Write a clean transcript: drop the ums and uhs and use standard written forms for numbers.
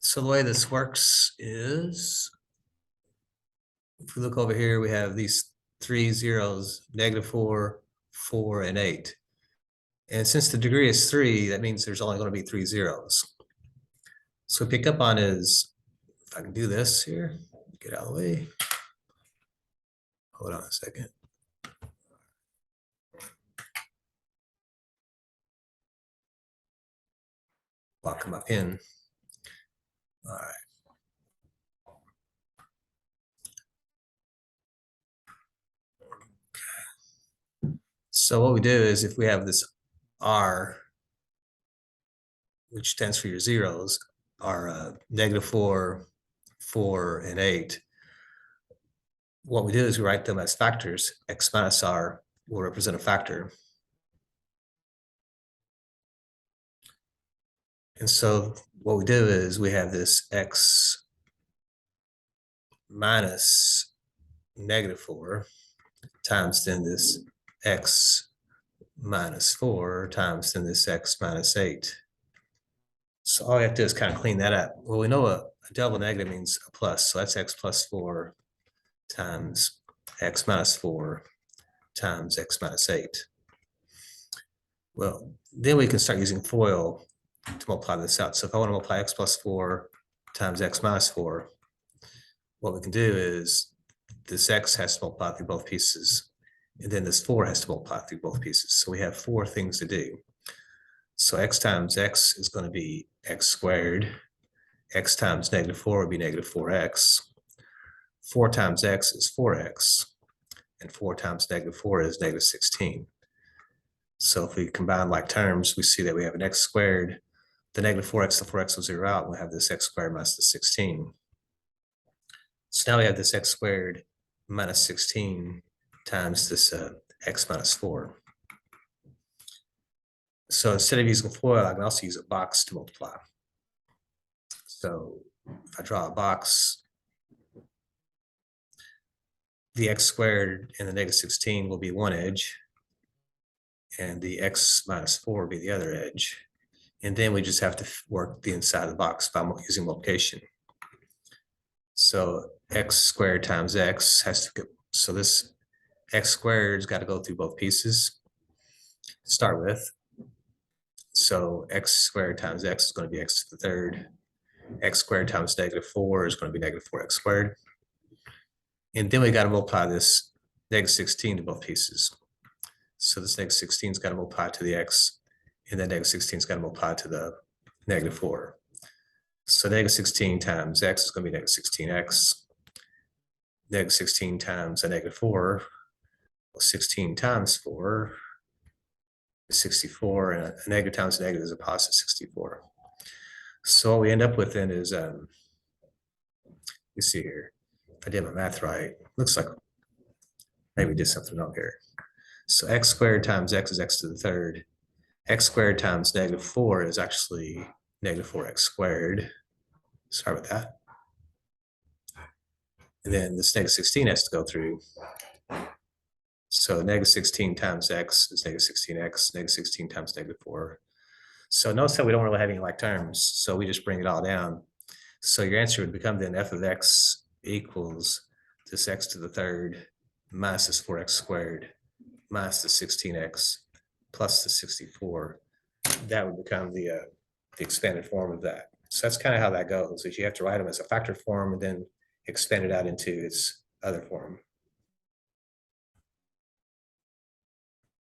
So the way this works is, if we look over here, we have these three zeros, -4, 4, and 8. And since the degree is 3, that means there's only going to be 3 zeros. So pick up on is, if I can do this here, get out of the way. Hold on a second. Lock my pin. All right. So what we do is, if we have this R, which stands for your zeros, are -4, 4, and 8. What we do is we write them as factors. X minus R will represent a factor. And so what we do is we have this X minus -4 times then this X minus 4 times then this X minus 8. So all we have to do is kind of clean that up. Well, we know a double negative means a plus. So that's X plus 4 times X minus 4 times X minus 8. Well, then we can start using FOIL to multiply this out. So if I want to multiply X plus 4 times X minus 4, what we can do is this X has to multiply through both pieces, and then this 4 has to multiply through both pieces. So we have 4 things to do. So X times X is going to be X squared. X times -4 would be -4X. 4 times X is 4X. And 4 times -4 is -16. So if we combine like terms, we see that we have an X squared. The -4X, the 4X will zero out. We'll have this X squared minus the 16. So now we have this X squared minus 16 times this X minus 4. So instead of using FOIL, I can also use a box to multiply. So if I draw a box, the X squared and the -16 will be one edge, and the X minus 4 will be the other edge. And then we just have to work the inside of the box by using multiplication. So X squared times X has to go, so this X squared's got to go through both pieces to start with. So X squared times X is going to be X to the third. X squared times -4 is going to be -4X squared. And then we got to multiply this -16 to both pieces. So this -16's got to multiply to the X, and then -16's got to multiply to the -4. So -16 times X is going to be -16X. -16 times a -4, well, 16 times 4 is 64, and a negative times a negative is a positive 64. So what we end up with then is, you see here, if I did my math right, looks like maybe did something wrong here. So X squared times X is X to the third. X squared times -4 is actually -4X squared. Sorry about that. And then this -16 has to go through. So -16 times X is -16X, -16 times -4. So notice that we don't really have any like terms, so we just bring it all down. So your answer would become then f of X equals this X to the third minus this 4X squared minus the 16X plus the 64. That would become the expanded form of that. So that's kind of how that goes, is you have to write them as a factor form and then expand it out into its other form.